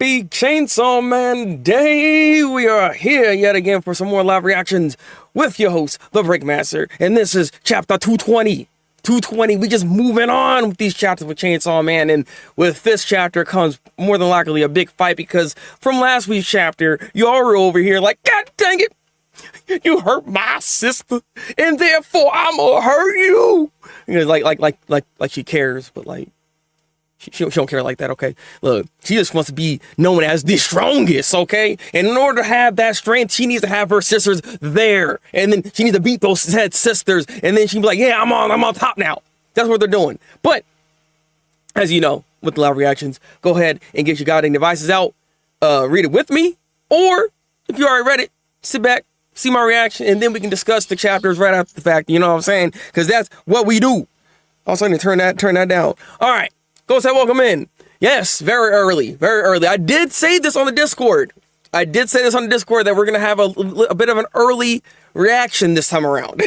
Happy Chainsaw Man Day! We are here yet again for some more live reactions with your host, the Breakmaster, and this is chapter 220. 220, we just moving on with these chapters with Chainsaw Man, and with this chapter comes more than likely a big fight because from last week's chapter, Yoru over here like, God dang it! You hurt my sister, and therefore I'm gonna hurt you! You know, like she cares, but like, she don't care like that, okay? Look, she just wants to be known as the strongest, okay? And in order to have that strength, she needs to have her sisters there. And then she needs to beat those said sisters. And then she'd be like, yeah, I'm on top now. That's what they're doing. But, as you know, with the live reactions, go ahead and get your goddamn devices out. Read it with me. Or, if you already read it, sit back, see my reaction, and then we can discuss the chapters right after the fact. You know what I'm saying? Because that's what we do. Also, I need to turn that down. All right. Go ahead, welcome in. Yes, very early. I did say this on the Discord. that we're going to have a bit of an early reaction this time around.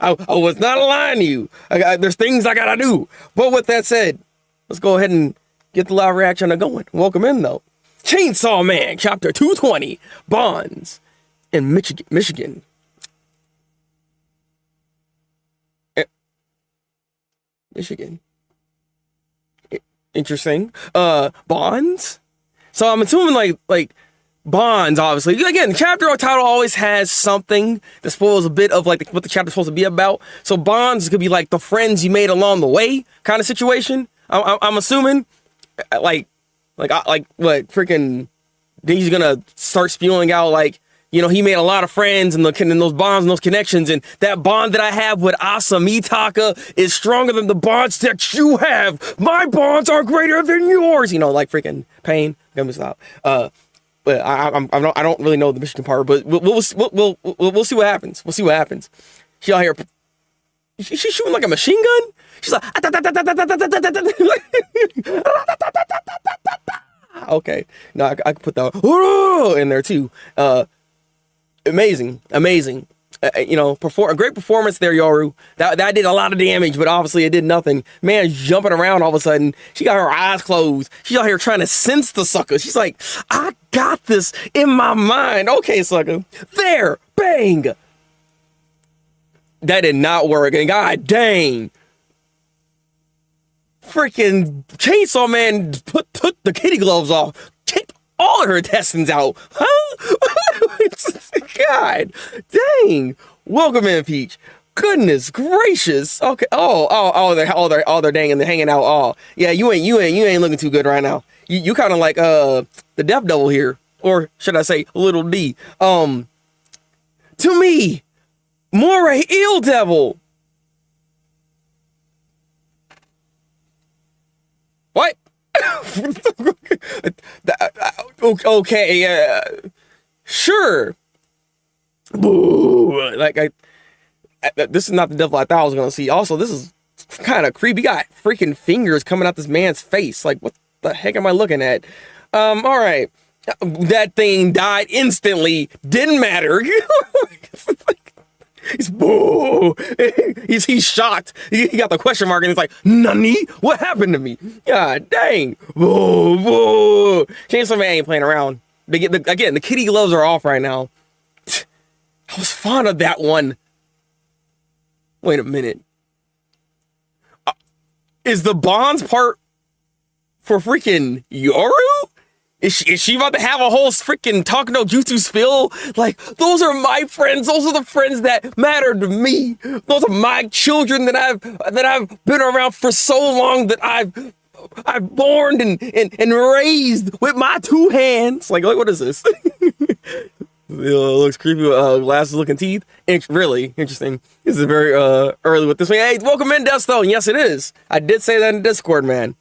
I was not lying to you. There's things I got to do. But with that said, let's go ahead and get the live reaction going. Welcome in, though. Chainsaw Man, chapter 220, Bonds in Michigan. Michigan. Interesting. Bonds? So I'm assuming like bonds, obviously. Again, the chapter title always has something that spoils a bit of like what the chapter's supposed to be about. So bonds could be like the friends you made along the way kind of situation. I'm assuming like what freaking he's gonna start spewing out like, you know, he made a lot of friends and those bonds and those connections, and that bond that I have with Asamitaka is stronger than the bonds that you have. My bonds are greater than yours. You know, like freaking Pain. Let me stop. But I don't really know the Michigan part, but we'll see what happens. We'll see what happens. She out here. She's shooting like a machine gun. She's like. Okay. No, I could put that in there too. Amazing. You know, a great performance there, Yoru. That did a lot of damage, but obviously it did nothing. Man, jumping around all of a sudden. She got her eyes closed. She's out here trying to sense the sucker. She's like, I got this in my mind. Okay, sucker. There. Bang. That did not work. And god dang. Freaking Chainsaw Man put the kitty gloves off. Take all of her intestines out. Huh? God dang. Welcome in, Peach. Goodness gracious. Okay. They're dang and they're hanging out. Oh, yeah, you ain't looking too good right now. You kind of like the Death Devil here, or should I say Little D. To me, more a Eel Devil. What? Okay, sure. Boo. Like this is not the devil I thought I was gonna see. Also, this is kind of creepy. Got freaking fingers coming out this man's face. Like, what the heck am I looking at? All right, that thing died instantly. Didn't matter. He's boo. He's shocked. He got the question mark and he's like, Nani? What happened to me? God dang. Boo, boo. Chainsaw Man ain't playing around. Again, the kitty gloves are off right now. I was fond of that one. Wait a minute. Is the bonds part for freaking Yoru? Is she about to have a whole freaking Talk no Jutsu spill? Like, those are my friends. Those are the friends that matter to me. Those are my children that I've been around for so long, that I've born and raised with my two hands. Like what is this? Looks creepy. Glasses looking teeth. Really interesting. This is very early with this one. Hey, welcome in, Deathstone. Yes, it is. I did say that in Discord, man.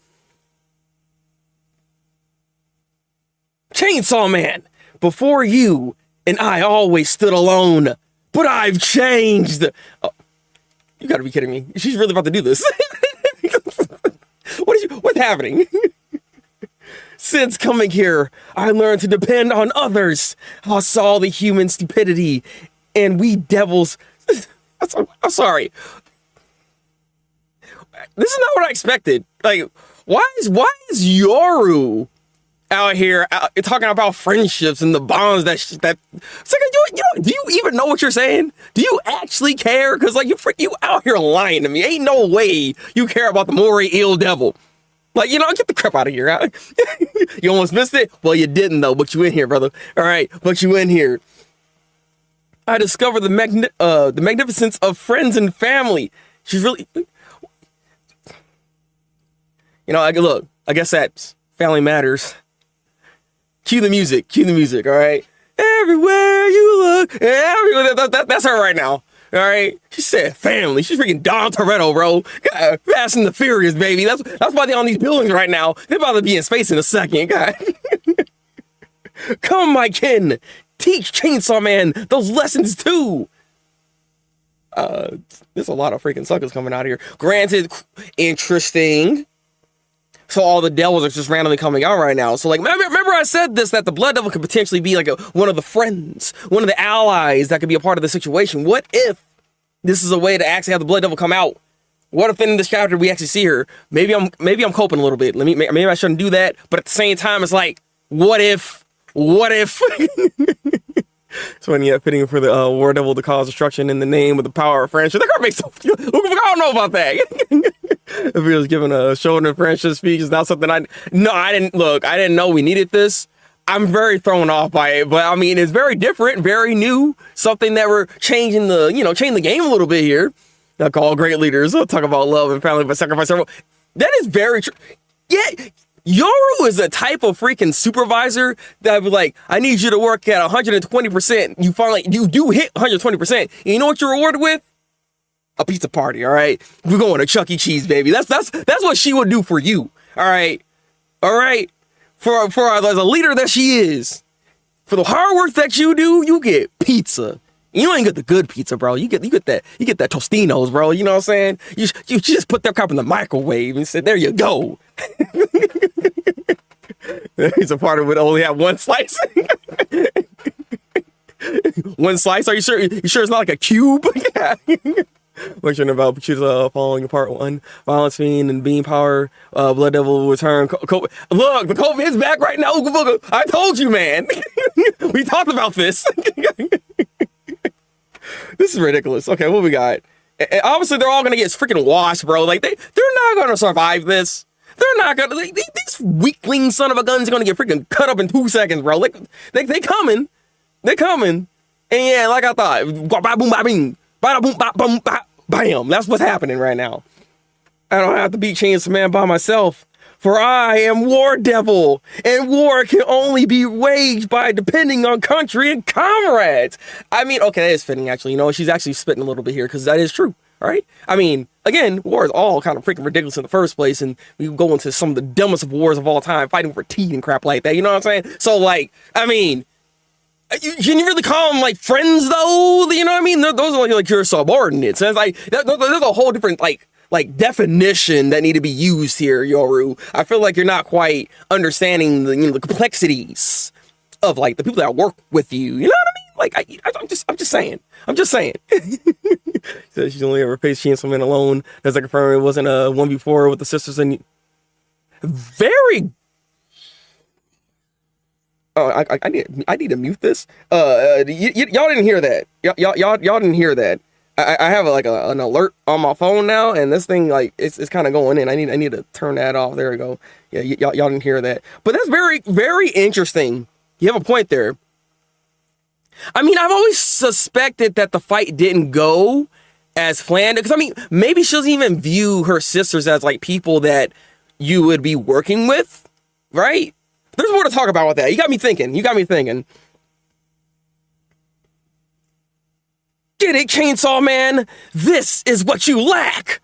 Chainsaw Man, before you and I always stood alone, but I've changed. Oh, you gotta be kidding me. She's really about to do this. What's happening? Since coming here, I learned to depend on others. I saw the human stupidity, and we devils. I'm sorry. This is not what I expected. Like, why is Yoru out here talking about friendships and the bonds that. It's like, do you even know what you're saying? Do you actually care? Because like you out here lying to me. Ain't no way you care about the Mori ill devil. Like, get the crap out of here. Huh? You almost missed it. Well, you didn't though. But you in here, brother. All right, but you in here. I discovered the magnificence of friends and family. She's really, look. I guess that family matters. Cue the music. All right. Everywhere you look, that's her right now. All right. She said family. She's freaking Don Toretto, bro. God, Fast and the Furious, baby. That's why they're on these buildings right now. They're about to be in space in a second. God. Come, my kin. Teach Chainsaw Man those lessons too. There's a lot of freaking suckers coming out here. Granted, interesting. So all the devils are just randomly coming out right now. So like, remember I said this, that the Blood Devil could potentially be like one of the friends, one of the allies that could be a part of the situation. What if this is a way to actually have the Blood Devil come out? What if in this chapter we actually see her? Maybe I'm coping a little bit. Maybe I shouldn't do that. But at the same time, it's like, what if? So when you fitting for the War Devil to cause destruction in the name of the power of friendship. That girl makes so. I don't know about that. If he was giving a shoulder friendship speech, is not something I didn't know we needed this. I'm very thrown off by it, but I mean, it's very different, very new, something that we're changing the game a little bit here. I call great leaders. I'll talk about love and family, but sacrifice everyone. That is very true. Yeah. Yoru is a type of freaking supervisor that would be like, I need you to work at 120%. You do hit 120%. And you know what you're rewarded with? A pizza party, all right? We're going to Chuck E. Cheese, baby. That's what she would do for you, all right? All right? For as a leader that she is, for the hard work that you do, you get pizza. You ain't get the good pizza, bro. You get that Tostinos, bro. You know what I'm saying? You just put that crap in the microwave and said, there you go. It's a part of it only have one slice. One slice? Are you sure? You sure it's not like a cube? Yeah. Lecturing about choose following part 1, violence fiend and beam power, Blood Devil will return. Look, the COVID is back right now. I told you, man. We talked about this. This is ridiculous. Okay, what we got? And obviously, they're all gonna get freaking washed, bro. Like they're not gonna survive this. They're not gonna. These weakling son of a guns are gonna get freaking cut up in 2 seconds, bro. Like they coming. They're coming. And yeah, like I thought, boom, boom, boom, bam. That's what's happening right now. I don't have to beat Chainsaw Man by myself, for I am War Devil, and war can only be waged by depending on country and comrades. I mean, okay, that is fitting, actually. She's actually spitting a little bit here, because that is true, all right? I mean, again, war is all kind of freaking ridiculous in the first place, and we go into some of the dumbest of wars of all time, fighting for tea and crap like that, you know what I'm saying? So, like, I mean, can you really call them, like, friends, though? You know what I mean? Those are, like your subordinates. And it's like, there's a whole different, like definition that need to be used here, Yoru. I feel like you're not quite understanding the complexities of, like, the people that work with you. You know what I mean? Like, I'm just saying. So she's only ever faced Chainsaw Man alone. Does I confirm it wasn't a 1v4 with the sisters and very. Oh, I need to mute this. Y'all didn't hear that. Y'all didn't hear that. I have an alert on my phone now, and this thing it's kind of going in. I need to turn that off. There we go. Yeah, y'all didn't hear that, but that's very, very interesting. You have a point there. I mean, I've always suspected that the fight didn't go as planned, because I mean, maybe she doesn't even view her sisters as like people that you would be working with, right? There's more to talk about with that. You got me thinking. Get it, Chainsaw Man? This is what you lack.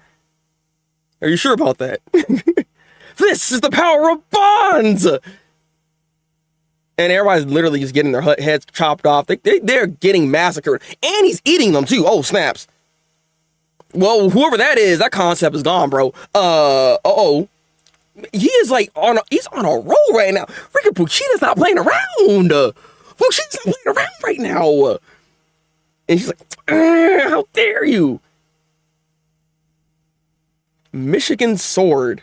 Are you sure about that? This is the power of bonds. And everybody's literally just getting their heads chopped off. They're getting massacred. And he's eating them too. Oh, snaps. Well, whoever that is, that concept is gone, bro. He is he's on a roll right now. Freaking Puchita's not playing around. Puchita's not playing around right now. And she's like, how dare you? Michigan sword.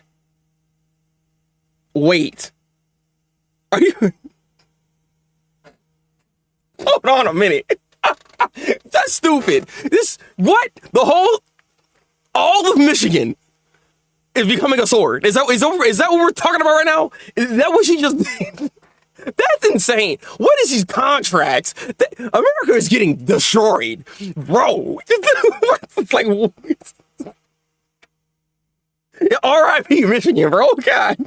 Wait. Are you? Hold on a minute. That's stupid. What? All of Michigan is becoming a sword. Is that what we're talking about right now? Is that what she just did? That's insane. What is these contracts? America is getting destroyed, bro. It's like, R.I.P. Michigan, bro. God,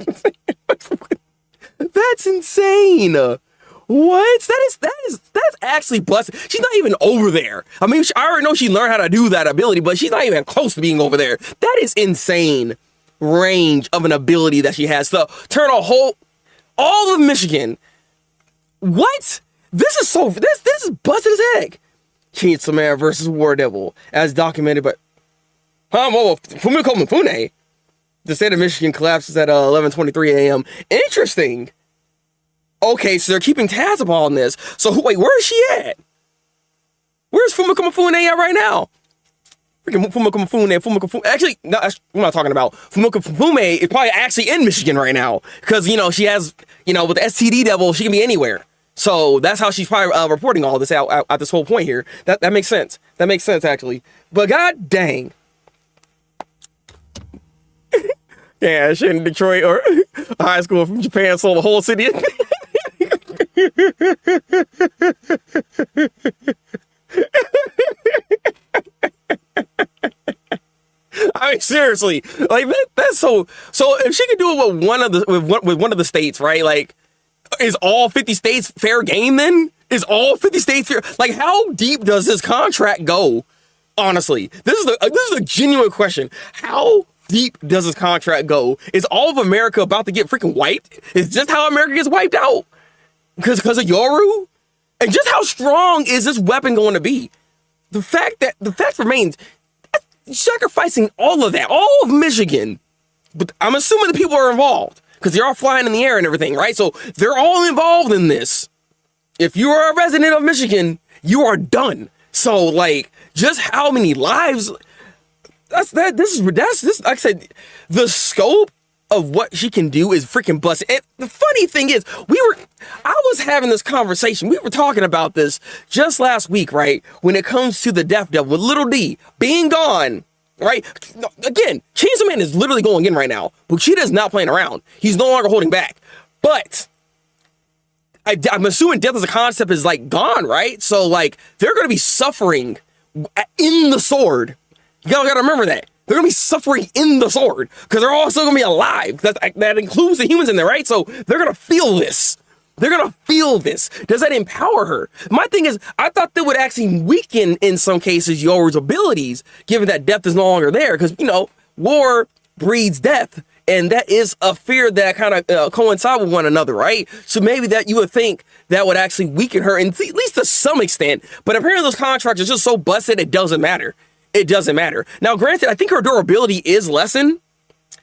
that's insane. What? That's actually blessed. She's not even over there. I mean, I already know she learned how to do that ability, but she's not even close to being over there. That is insane range of an ability that she has to turn all of Michigan. What? This is busted as heck. Chainsaw Man versus War Devil, as documented by Fumiko Mifune. The state of Michigan collapses at 11:23 a.m. Interesting. Okay, so they're keeping tabs upon this. So wait, where is she at? Where's Fumiko Mifune at right now? Freaking Fumiko Mifune. Actually, no, we're not talking about. Fumiko Mifune is probably actually in Michigan right now. Because, she has, with the STD devil, she can be anywhere. So that's how she's probably reporting all this out at this whole point here. That makes sense. That makes sense, actually. But god dang. Yeah, shit in Detroit or a high school from Japan sold the whole city. I mean, seriously, like that's so. So if she could do it with one of the states, right? Like, is all 50 states fair game? Then is all 50 states fair? Like, how deep does this contract go? Honestly, this is a genuine question. How deep does this contract go? Is all of America about to get freaking wiped? Is just how America gets wiped out? Because of Yoru? And just how strong is this weapon going to be? The fact remains, sacrificing all of that, all of Michigan. But I'm assuming the people are involved because they're all flying in the air and everything, right? So they're all involved in this. If you are a resident of Michigan, you are done. So like, just how many lives? This like I said, the scope of what she can do is freaking busted. And the funny thing is, I was having this conversation. We were talking about this just last week, right? When it comes to the Death Devil with Little D being gone, right? Again, Chainsaw Man is literally going in right now. Bushida is not playing around. He's no longer holding back. But I'm assuming death as a concept is like gone, right? So like they're going to be suffering in the sword. Y'all got to remember that. They're going to be suffering in the sword because they're all still going to be alive. That includes the humans in there, right? So they're going to feel this. They're going to feel this. Does that empower her? My thing is, I thought that would actually weaken, in some cases, Yoru's abilities, given that death is no longer there. Because, war breeds death. And that is a fear that kind of coincide with one another, right? So maybe that you would think that would actually weaken her, at least to some extent. But apparently those contracts are just so busted, it doesn't matter. It doesn't matter. Now, granted, I think her durability is lessened.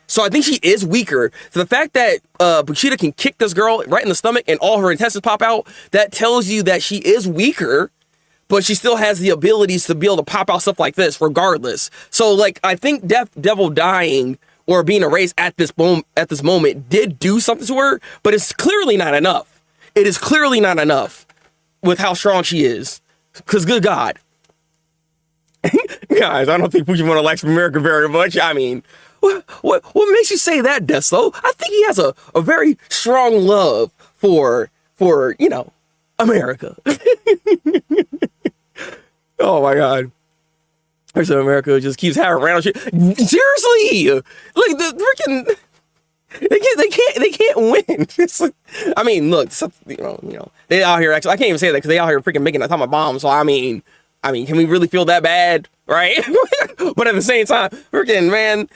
So I think she is weaker. So the fact that Bushida can kick this girl right in the stomach and all her intestines pop out, that tells you that she is weaker, but she still has the abilities to be able to pop out stuff like this regardless. So like, I think Devil dying or being erased at this moment did do something to her, but it's clearly not enough. It is clearly not enough with how strong she is. Because good God. Guys, I don't think Fujimoto likes America very much. I mean, what makes you say that, Deso? I think he has a very strong love for America. Oh my God. So America just keeps having random shit. Seriously, like the freaking they can't win. It's like, I mean, look, they out here actually. I can't even say that because they out here freaking making atomic bombs. So I mean, can we really feel that bad, right? But at the same time, freaking man,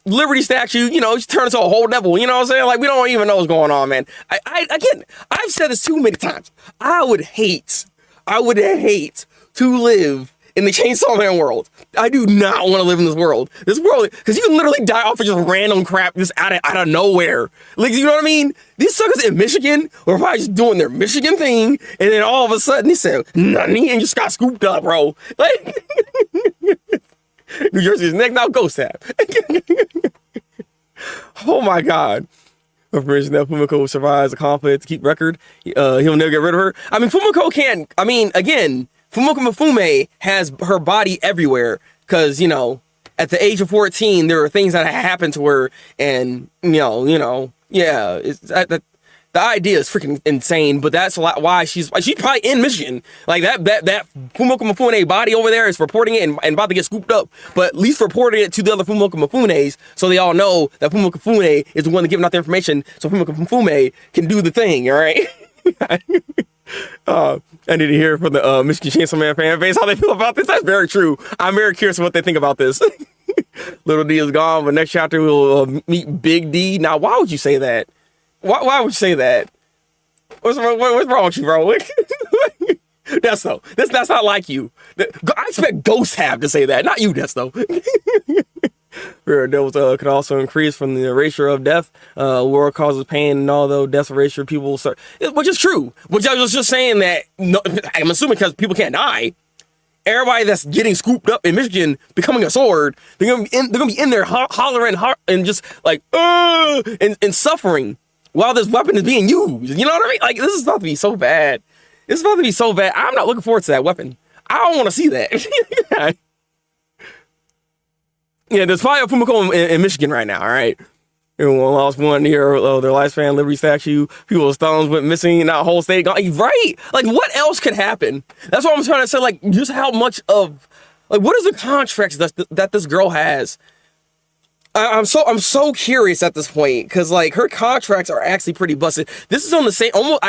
Liberty statue, just turn into a whole devil. You know what I'm saying? Like we don't even know what's going on, man. I've said this too many times. I would hate to live in the Chainsaw Man world. I do not want to live in this world. This world, because you can literally die off of just random crap just out of nowhere. Like, you know what I mean? These suckers in Michigan were probably just doing their Michigan thing, and then all of a sudden they said, "Nani," and just got scooped up, bro. Like, New Jersey's next now ghost tap. Oh my God. information that Fumiko survives the conflict to keep record. He'll never get rid of her. I mean, Fumiko can't. I mean, again, Fumiko Mifume has her body everywhere because, you know, at the age of 14, there are things that happened to her, and yeah, the idea is freaking insane. But that's a lot why she's probably in Michigan. Like that Fumiko Mifune body over there is reporting it and about to get scooped up, but at least reporting it to the other Fumiko Mifunes so they all know that Fumiko Mifune is the one giving out the information, so Fumiko Mifume can do the thing. All right. I need to hear from the Michigan Chainsaw Man fan base how they feel about this. That's very true. I'm very curious what they think about this. Little D is gone, but next chapter we'll meet Big D. Now, why would you say that? Why would you say that? What's wrong with you, bro? That's not like you. I expect Ghost Tab to say that, not you, Desto. Rare devils could also increase from the erasure of death. War causes pain, and although death erasure, people start, which is true. Which I was just saying that. No, I'm assuming because people can't die. Everybody that's getting scooped up in Michigan, becoming a sword, they're gonna be in there hollering and just like and suffering while this weapon is being used. You know what I mean? Like, this is about to be so bad. This is about to be so bad. I'm not looking forward to that weapon. I don't want to see that. Yeah, there's fire Fumiko in Michigan right now, all right? Everyone lost one year of their lifespan, Liberty statue. People's thumbs went missing, and that whole state gone. Right? Like, what else could happen? That's what I'm trying to say. Like, just how much of, like, what is the contracts that this girl has? I'm so curious at this point because, like, her contracts are actually pretty busted. This is on the same, almost.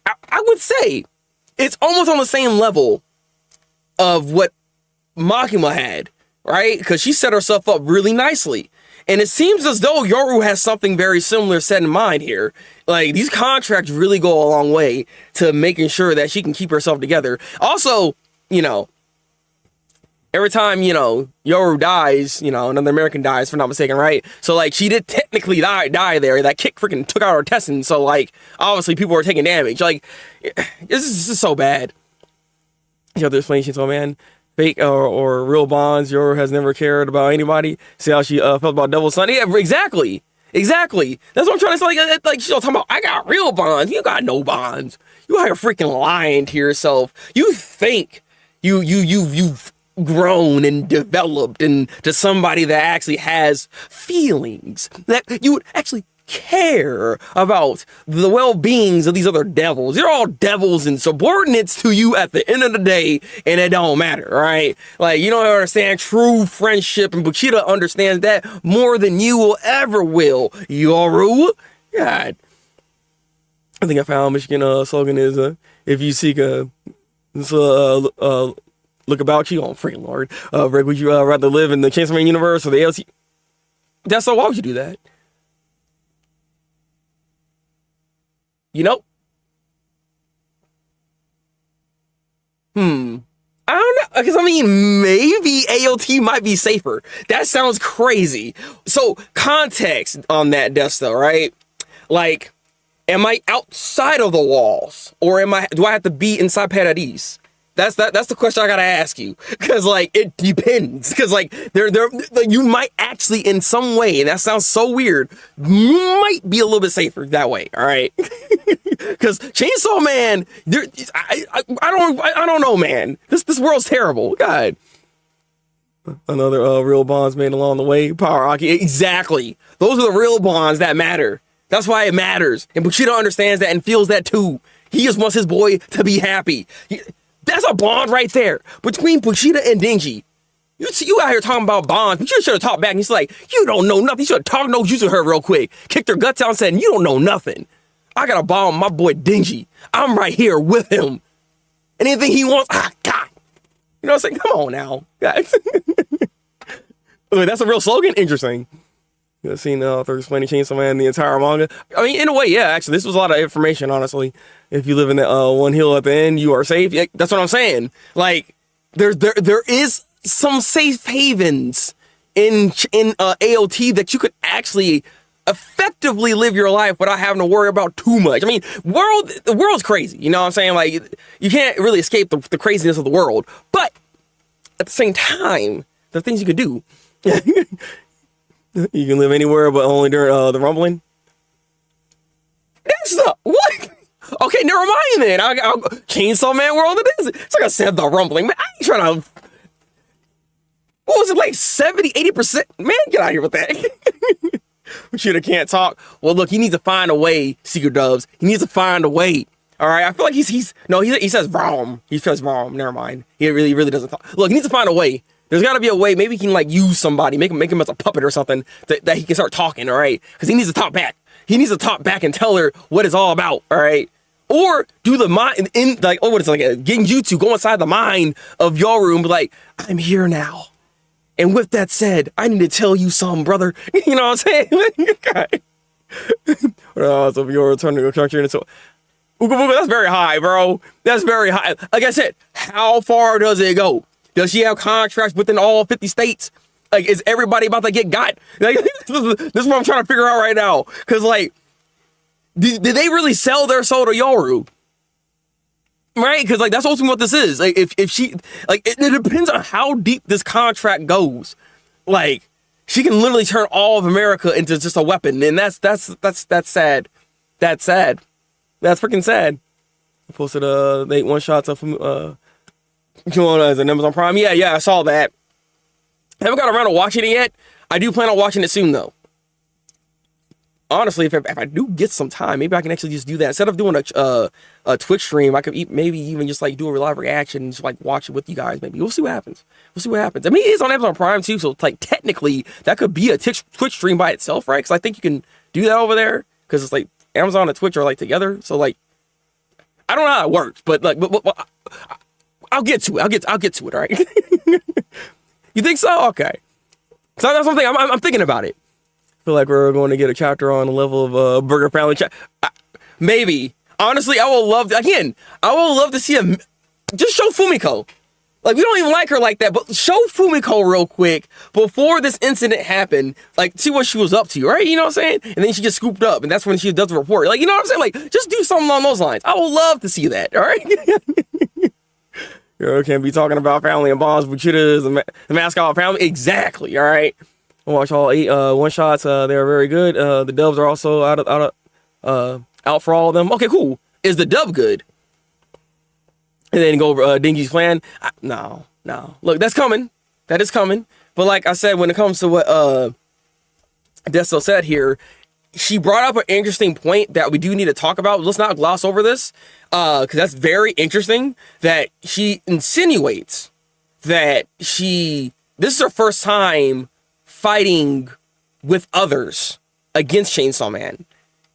I would say it's almost on the same level of what Makima had. Right? Because she set herself up really nicely. And it seems as though Yoru has something very similar set in mind here. Like, these contracts really go a long way to making sure that she can keep herself together. Also, you know, every time, you know, Yoru dies, you know, another American dies, if I'm not mistaken, right? So, like, she did technically die there. That kick freaking took out her intestines. So, like, obviously people are taking damage. Like, this is so bad. You know, explanation, so man. Fake or real bonds. Yoru has never cared about anybody. See how she felt about Devil Son? Yeah, exactly. That's what I'm trying to say. Like she's talking about, I got real bonds. You got no bonds. You are freaking lying to yourself. You think you've grown and developed into somebody that actually has feelings, that you would actually care about the well-beings of these other devils. They're all devils and subordinates to you at the end of the day, and it don't matter, right? Like, you don't understand true friendship, and Buchita understands that more than you will ever will. Yoru, God. I think I found Michigan slogan is if you seek a look about you. Oh, freaking Lord. Rick, would you rather live in the Chainsaw Man universe or the ALT? That's so. Why would you do that? You know? I don't know. Because, I mean, maybe AOT might be safer. That sounds crazy. So, context on that, Desto, right? Like, am I outside of the walls? Or do I have to be inside Paradis? That's the question I gotta ask you, because like it depends, because like you might actually in some way, and that sounds so weird, might be a little bit safer that way, all right? Because Chainsaw Man, I don't know, man. This world's terrible. God. Another real bonds made along the way. Power Aki, exactly. Those are the real bonds that matter. That's why it matters, and Bushido understands that and feels that too. He just wants his boy to be happy. That's a bond right there between Bushido and Denji. You out here talking about bonds, but you should have talked back. And he's like, you don't know nothing. You should have talked no juice to her real quick. Kicked her guts out and said, you don't know nothing. I got a bond with my boy Denji. I'm right here with him. Anything he wants, I got. You know what I'm saying? Come on now, guys. That's a real slogan? Interesting. I've seen the author explaining Chainsaw Man the entire manga. I mean, in a way, yeah, actually, this was a lot of information, honestly. If you live in that one hill at the end, you are safe. Yeah, that's what I'm saying. Like, there is some safe havens in AOT that you could actually effectively live your life without having to worry about too much. I mean, the world's crazy. You know what I'm saying? Like, you can't really escape the craziness of the world. But at the same time, there are things you could do. You can live anywhere, but only during the rumbling. That's the what? Okay, never mind then. I'll Chainsaw Man World it is. It's like I said, the rumbling. Man, I ain't trying to. What was it, like 70, 80%? Man, get out of here with that. Shooter can't talk. Well, look, he needs to find a way, Secret Dubs. He needs to find a way. All right, I feel like he says Vroom. He says Vroom. Never mind. He really doesn't talk. Look, he needs to find a way. There's got to be a way. Maybe he can like use somebody, make him as a puppet or something that he can start talking. All right, because he needs to talk back. He needs to talk back and tell her what it's all about. All right, or do the mind in like what is it, like a genjutsu? Go inside the mind of Yoru and be like, I'm here now. And with that said, I need to tell you something, brother. You know what I'm saying? So you're returning to the country and so. That's very high, bro. That's very high. Like I said, how far does it go? Does she have contracts within all 50 states? Like, is everybody about to get got? Like, this is what I'm trying to figure out right now. Because, like, did they really sell their soul to Yoru? Right? Because, like, that's ultimately what this is. Like, if she, like, it depends on how deep this contract goes. Like, she can literally turn all of America into just a weapon. And that's sad. That's sad. That's freaking sad. I posted the 8 one-shots of as an Amazon Prime. Yeah, I saw that. I haven't got around to watching it yet. I do plan on watching it soon, though. Honestly, if I do get some time, maybe I can actually just do that. Instead of doing a Twitch stream, I could maybe even just like do a live reaction and just like watch it with you guys. Maybe we'll see what happens. I mean, it is on Amazon Prime too, so like technically that could be a Twitch stream by itself, right? Because I think you can do that over there because it's like Amazon and Twitch are like together. So like, I don't know how it works, but like, but I'll get to it. I'll get to it. All right. You think so? Okay. So that's something I'm thinking about it. I feel like we're going to get a chapter on the level of Burger Family. Maybe. Honestly, I will love to see just show Fumiko. Like, we don't even like her like that, but show Fumiko real quick before this incident happened. Like, see what she was up to, right? You know what I'm saying? And then she gets scooped up, and that's when she does the report. Like, you know what I'm saying? Like, just do something along those lines. I would love to see that, all right? Girl can't be talking about family and bonds, but Cheetah is the mascot of family. Exactly, all right? I watched all 8 one-shots. They are very good. The dubs are also out for all of them. Okay, cool. Is the dub good? And then go over Dingy's plan. No. Look, that's coming. That is coming. But like I said, when it comes to what Desto said here, she brought up an interesting point that we do need to talk about. Let's not gloss over this, because that's very interesting. That she insinuates that this is her first time fighting with others against Chainsaw Man.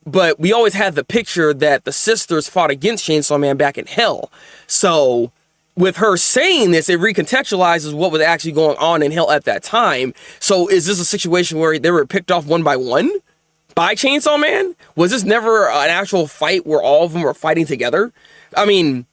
But we always had the picture that the sisters fought against Chainsaw Man back in Hell. So with her saying this, it recontextualizes what was actually going on in Hell at that time. So is this a situation where they were picked off one by one by Chainsaw Man? Was this never an actual fight where all of them were fighting together? I mean,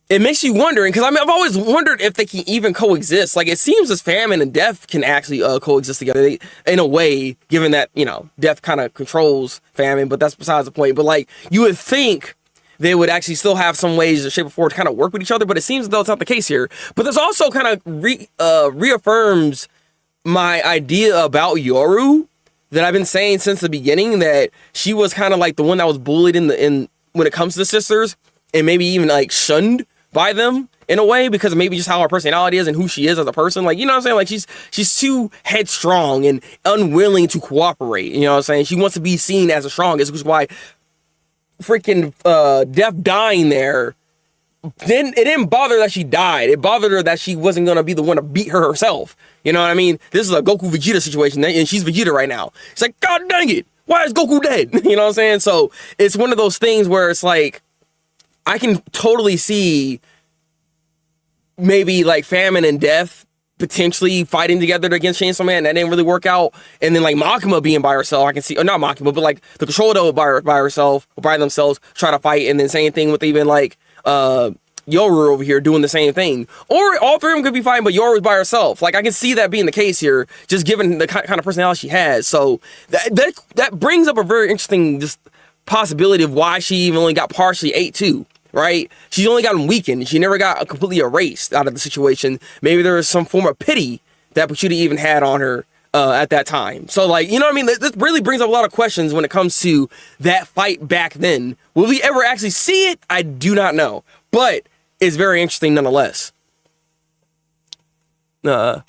it makes you wondering, because I mean, I've always wondered if they can even coexist. Like, it seems as famine and death can actually coexist together in a way, given that, you know, death kind of controls famine, but that's besides the point. But like, you would think they would actually still have some ways or shape or form to kind of work with each other, but it seems as though it's not the case here. But this also kind of reaffirms my idea about Yoru that I've been saying since the beginning, that she was kind of like the one that was bullied in when it comes to the sisters, and maybe even like shunned by them in a way, because of maybe just how her personality is and who she is as a person. Like, you know what I'm saying? Like, she's too headstrong and unwilling to cooperate. You know what I'm saying? She wants to be seen as the strongest, which is why freaking Death dying there, it didn't bother that she died. It bothered her that she wasn't going to be the one to beat her herself. You know what I mean? This is a Goku Vegeta situation, and she's Vegeta right now. It's like, God dang it, why is Goku dead? You know what I'm saying? So it's one of those things where it's like, I can totally see maybe like famine and death potentially fighting together against Chainsaw Man. That didn't really work out. And then like Makima being by herself, I can see, or not Makima, but like the Control Dove by herself, or by themselves, try to fight. And then same thing with even like Yoru over here doing the same thing. Or all three of them could be fighting, but Yoru's by herself. Like, I can see that being the case here, just given the kind of personality she has. So that brings up a very interesting just possibility of why she even only got partially ate too. Right? She's only gotten weakened. She never got completely erased out of the situation. Maybe there was some form of pity that Bushida even had on her at that time. So like, you know what I mean? This really brings up a lot of questions when it comes to that fight back then. Will we ever actually see it? I do not know, but it's very interesting nonetheless. Gotta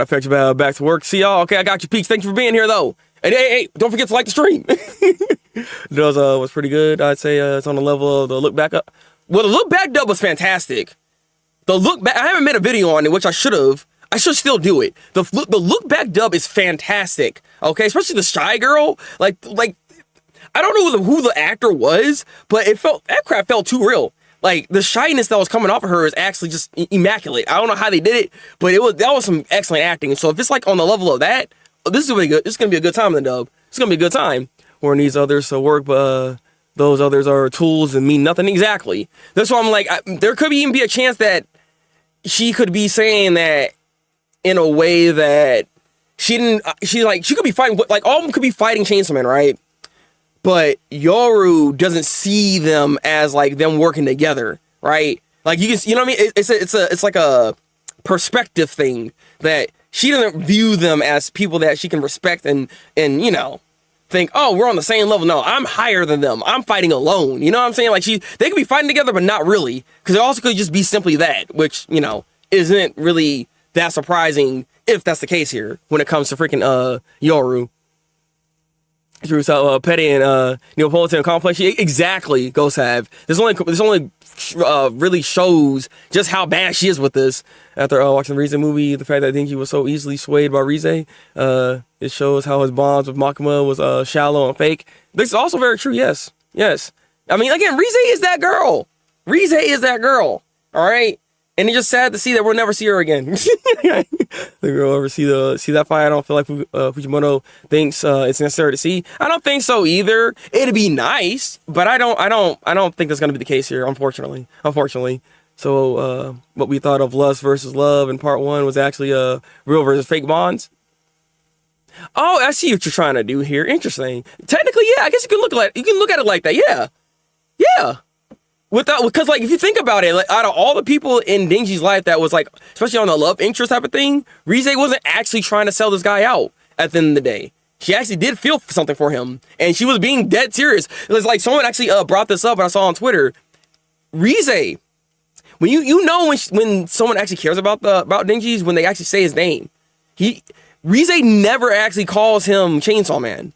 fetch you back to work. See y'all. Okay, I got you, Peach. Thank you for being here though. And hey, don't forget to like the stream. That was pretty good. I'd say it's on the level of the look back up. Well, the look back dub was fantastic. The look back, I haven't made a video on it, which I should have. I should still do it. The look back dub is fantastic. Okay, especially the Shy Girl. Like I don't know who the actor was, but that crap felt too real. Like the shyness that was coming off of her is actually just immaculate. I don't know how they did it, but that was some excellent acting. So if it's like on the level of that, this is really good. This is gonna be a good time in the dub. It's gonna be a good time. Where these others to work, but those others are tools and mean nothing exactly. That's why I'm like, there could even be a chance that she could be saying that in a way that she could be fighting, like all of them could be fighting Chainsaw Man, right? But Yoru doesn't see them as like them working together, right? Like you know what I mean? It's like a perspective thing that she doesn't view them as people that she can respect and you know, think, oh, we're on the same level. No, I'm higher than them. I'm fighting alone. You know what I'm saying? Like they could be fighting together, but not really, because it also could just be simply that, which, you know, isn't really that surprising if that's the case here when it comes to freaking Yoru. Through Petty and Neapolitan complex. Exactly, Ghost have. This only really shows just how bad she is with this. After watching the Rize movie, the fact that Denji was so easily swayed by Rize, it shows how his bonds with Makima was shallow and fake. This is also very true. Yes. I mean, again, Rize is that girl. Rize is that girl. All right. And it's just sad to see that we'll never see her again. The girl ever see that fight? I don't feel like Fujimoto thinks it's necessary to see. I don't think so either. It'd be nice, but I don't think that's gonna be the case here. Unfortunately. So what we thought of lust versus love in part 1 was actually real versus fake bonds. Oh, I see what you're trying to do here. Interesting. Technically, yeah. I guess you can look at it like that. Yeah. Because like if you think about it, like out of all the people in Denji's life that was like, especially on the love interest type of thing, Rize wasn't actually trying to sell this guy out at the end of the day. She actually did feel something for him, and she was being dead serious. It was like someone actually brought this up, and I saw on Twitter. Rize, when you know when someone actually cares about Denji's, when they actually say his name. Rize never actually calls him Chainsaw Man.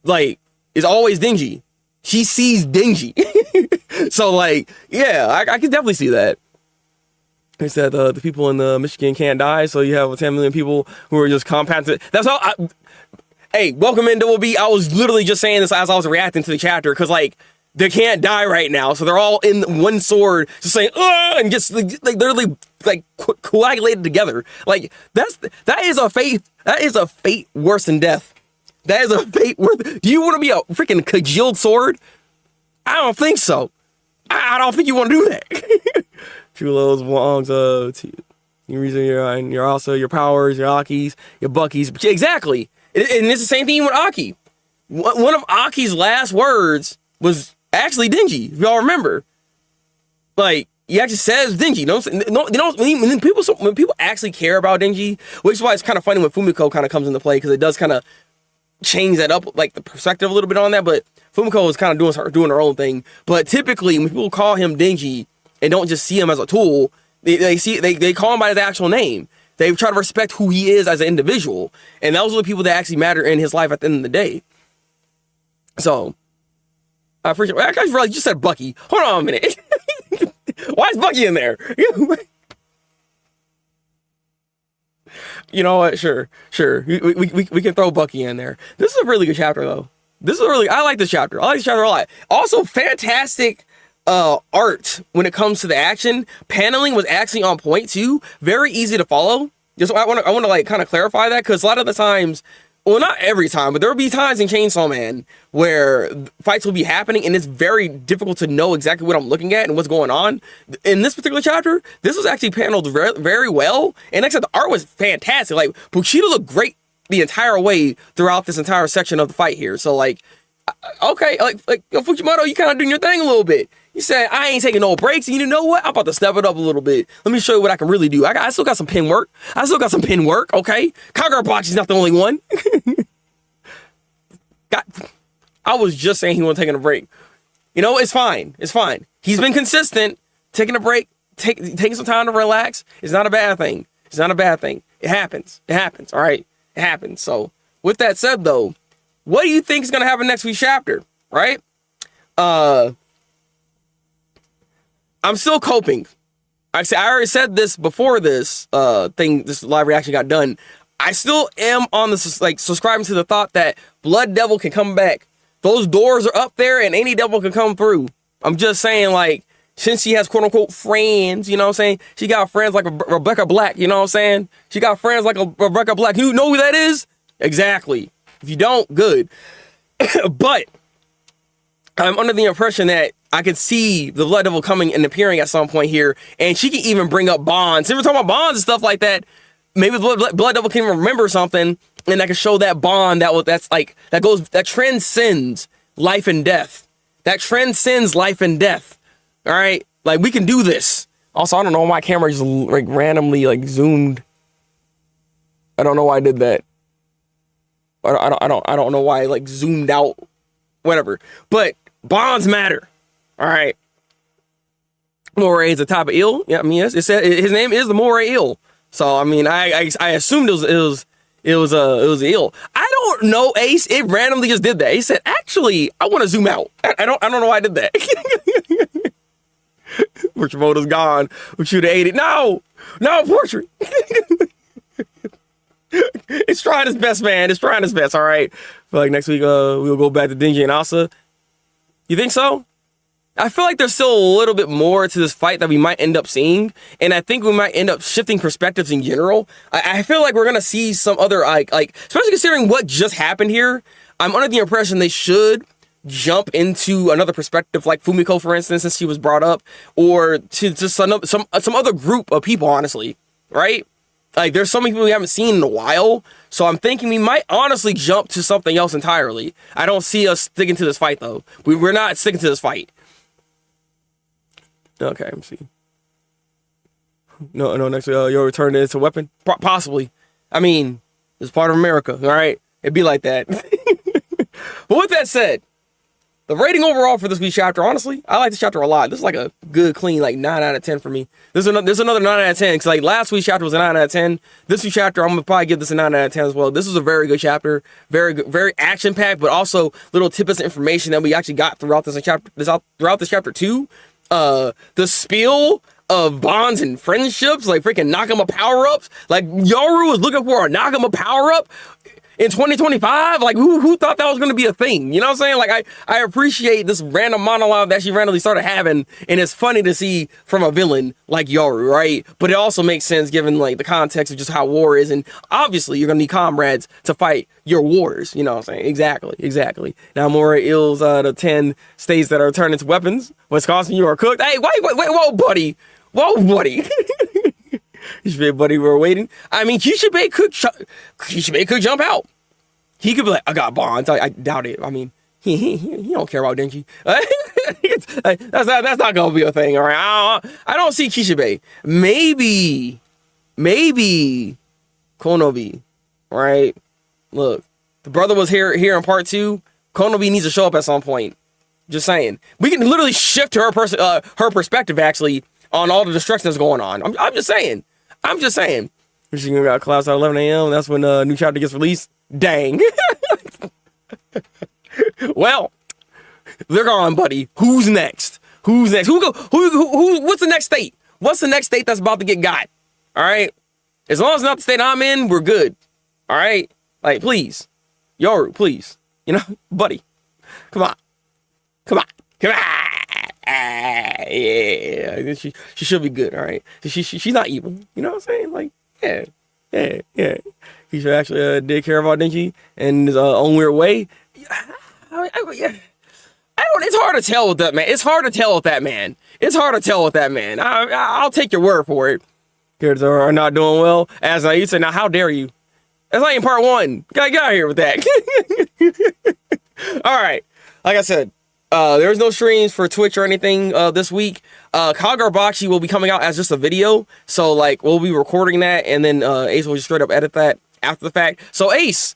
Like, it's always Denji. She sees Denji. So like, yeah, I can definitely see that. They said the people in Michigan can't die, so you have 10 million people who are just compacted. That's all. Hey, welcome in Double B. I was literally just saying this as I was reacting to the chapter, because like they can't die right now, so they're all in one sword, just saying and just like literally like coagulated together. Like that is a fate. That is a fate worse than death. That is a fate worse. Do you want to be a freaking congealed sword? I don't think so. I don't think you want to do that. True lows belongs to your reason, you're also your powers, your Akis, your Buckies. Exactly. And it's the same thing with Aki. One of Aki's last words was actually Denji, if y'all remember. Like, he actually says Denji. When people actually care about Denji, which is why it's kind of funny when Fumiko kind of comes into play, because it does kind of change that up, like the perspective a little bit on that. But Fumiko is kind of doing her own thing. But typically, when people call him Denji and don't just see him as a tool, they call him by his actual name. They try to respect who he is as an individual, and those are the people that actually matter in his life at the end of the day. So I appreciate. I guys really just said Bucky. Hold on a minute. Why is Bucky in there? You know what? Sure. We can throw Bucky in there. This is a really good chapter, though. I like this chapter. I like this chapter a lot. Also, fantastic art when it comes to the action. Paneling was actually on point too. Very easy to follow. Just I want to like kind of clarify that, because a lot of the times, well, not every time, but there will be times in Chainsaw Man where fights will be happening and it's very difficult to know exactly what I'm looking at and what's going on. In this particular chapter, this was actually paneled very, very well. And like I said, the art was fantastic. Like, Bushido looked great the entire way throughout this entire section of the fight here. So like, Okay, like Fujimoto, you kind of doing your thing a little bit. You said, I ain't taking no breaks, and you know what? I'm about to step it up a little bit. Let me show you what I can really do. I still got some pen work. Okay? Kagurabachi's not the only one. I was just saying he wasn't taking a break. You know, it's fine. It's fine. He's been consistent. Taking a break, taking some time to relax is not a bad thing. It's not a bad thing. It happens. It happens, all right? It happens. So, with that said, though, what do you think is going to happen next week's chapter, right? I'm still coping. I already said this before this this live reaction got done. I still am on this, like, subscribing to the thought that Blood Devil can come back. Those doors are up there and any devil can come through. I'm just saying, like, since she has quote-unquote friends, you know what I'm saying? She got friends like a Rebecca Black, you know what I'm saying? She got friends like a Rebecca Black. You know who that is? Exactly. If you don't, good. But I'm under the impression that I could see the Blood Devil coming and appearing at some point here, and she can even bring up bonds. Since we're talking about bonds and stuff like that, maybe the Blood Devil can remember something, and that can show that bond that transcends life and death. That transcends life and death. All right, like, we can do this. Also, I don't know why my camera just like randomly like zoomed. I don't know why I did that. I don't know why I like zoomed out. Whatever. But bonds matter. All right. Moray is a type of eel. Yeah, I mean, it said his name is the Moray eel. So I mean, I assumed it was an eel. I don't know, Ace. It randomly just did that. He said, actually, I want to zoom out. I don't know why I did that. Portrait is gone. We should have ate it. No, Portrait. It's trying its best, man. It's trying its best. All right. Feel like next week we'll go back to Denji and Asa. You think so? I feel like there's still a little bit more to this fight that we might end up seeing, and I think we might end up shifting perspectives in general. I feel like we're gonna see some other like especially considering what just happened here. I'm under the impression they should jump into another perspective, like Fumiko, for instance, since she was brought up, or to some other group of people, honestly, right? Like, there's so many people we haven't seen in a while, so I'm thinking we might honestly jump to something else entirely. I don't see us sticking to this fight, though. We're not sticking to this fight. Okay, let me see. No, next week, you'll return it to weapon? Possibly. I mean, it's part of America, all right? It'd be like that. But with that said, the rating overall for this week's chapter, honestly, I like this chapter a lot. This is like a good, clean, like 9 out of 10 for me. There's another 9 out of 10, because like last week's chapter was a 9 out of 10. This week's chapter, I'm going to probably give this a 9 out of 10 as well. This was a very good chapter. Very good, very action-packed, but also little tidbits of information that we actually got throughout this chapter too. The spiel of bonds and friendships, like freaking Nakama power-ups. Like, Yoru was looking for a Nakama power-up in 2025, like, who thought that was going to be a thing? You know what I'm saying? Like, I appreciate this random monologue that she randomly started having, and it's funny to see from a villain like Yoru, right? But it also makes sense given, like, the context of just how war is, and obviously you're going to need comrades to fight your wars, you know what I'm saying? Exactly. Now, Moray Ills, the 10 states that are turned into weapons. Wisconsin, you are cooked. Hey, wait, whoa, buddy. Kishibe, buddy, we're waiting. I mean, Kishibe could jump out. He could be like, I got bonds. I doubt it. I mean, he don't care about Denji. That's not gonna be a thing, all right? I don't see Kishibe. Maybe Konobi, right? Look, the brother was here in part 2. Konobi needs to show up at some point. Just saying. We can literally shift her perspective, actually, on all the destruction that's going on. I'm just saying. Michigan got class at 11 a.m. That's when the new chapter gets released. Dang. Well, they're gone, buddy. Who's next? What's the next state? What's the next state that's about to get got? All right. As long as it's not the state I'm in, we're good. All right. Like, please. Yoru, please. You know, buddy. Come on. Yeah, she should be good, all right? She's not evil, you know what I'm saying? Like, yeah. He should actually take care of Denji in his own weird way. It's hard to tell with that man. I'll take your word for it. Characters are not doing well. As you say, now how dare you? That's not even part 1. Get out of here with that. All right. like I said, there's no streams for Twitch or anything this week. Kagarbachi will be coming out as just a video, so like we'll be recording that, and then Ace will just straight up edit that after the fact. So Ace,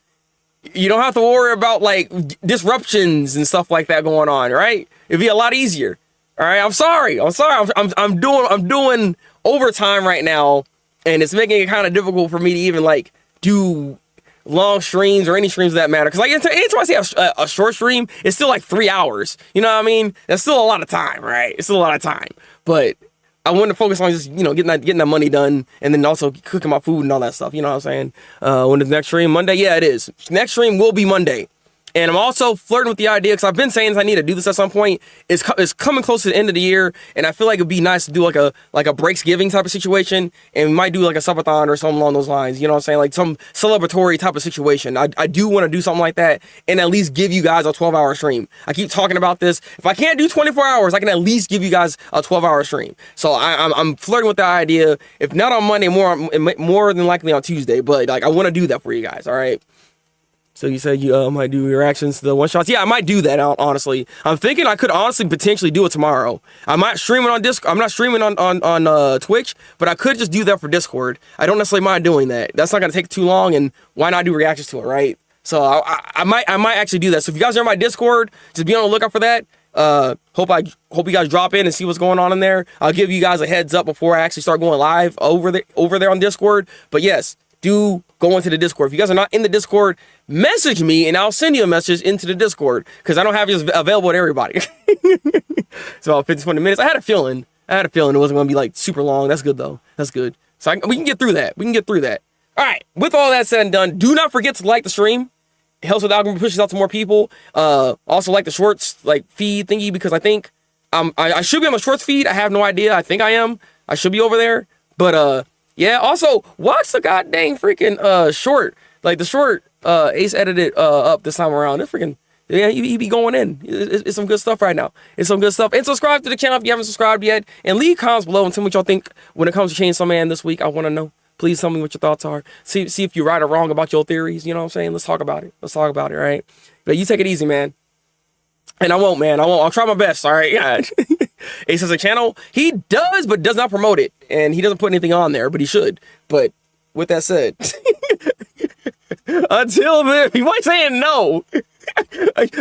you don't have to worry about like disruptions and stuff like that going on, right? It'd be a lot easier. All right, I'm sorry. I'm doing overtime right now, and it's making it kind of difficult for me to even like do long streams or any streams that matter. Because like anytime I see a short stream, it's still like 3 hours. You know what I mean? That's still a lot of time, right? It's still a lot of time. But I want to focus on just, you know, getting that money done, and then also cooking my food and all that stuff. You know what I'm saying? When is the next stream? Monday? Yeah, it is. Next stream will be Monday. And I'm also flirting with the idea, because I've been saying I need to do this at some point. It's coming close to the end of the year, and I feel like it'd be nice to do like a breaks giving type of situation, and we might do like a subathon or something along those lines. You know what I'm saying? Like some celebratory type of situation. I do want to do something like that, and at least give you guys a 12-hour stream. I keep talking about this. If I can't do 24 hours, I can at least give you guys a 12-hour stream. So I'm flirting with the idea. If not on Monday, more than likely on Tuesday. But like I want to do that for you guys. All right. So you said you might do reactions to the one shots. Yeah, I might do that. Honestly, I'm thinking I could honestly potentially do it tomorrow. I might stream it on Discord. I'm not streaming on Twitch, but I could just do that for Discord. I don't necessarily mind doing that. That's not gonna take too long, and why not do reactions to it, right? So I might actually do that. So if you guys are in my Discord, just be on the lookout for that. Hope you guys drop in and see what's going on in there. I'll give you guys a heads up before I actually start going live over there on Discord. But yes, do go into the Discord. If you guys are not in the Discord, message me and I'll send you a message into the Discord, because I don't have it available to everybody. It's about 15-20 minutes. I had a feeling it wasn't going to be like super long. That's good though. That's good. So we can get through that. All right. With all that said and done, do not forget to like the stream. It helps with the algorithm, pushes out to more people. Also like the shorts like feed thingy, because I think I should be on the shorts feed. I have no idea. I think I am. I should be over there. But yeah, also watch the goddamn freaking short. Like the short Ace edited up this time around. It's freaking, yeah, he be going in. It's some good stuff right now. It's some good stuff. And subscribe to the channel if you haven't subscribed yet. And leave comments below and tell me what y'all think when it comes to Chainsaw Man this week. I want to know. Please tell me what your thoughts are. See if you're right or wrong about your theories. You know what I'm saying? Let's talk about it. All right? But you take it easy, man. And I won't, man. I'll try my best, all right? Yeah. Ace has a channel. He does, but does not promote it. And he doesn't put anything on there, but he should. But with that said, until then, he might saying no.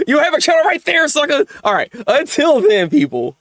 You have a channel right there, sucker. All right. Until then, people.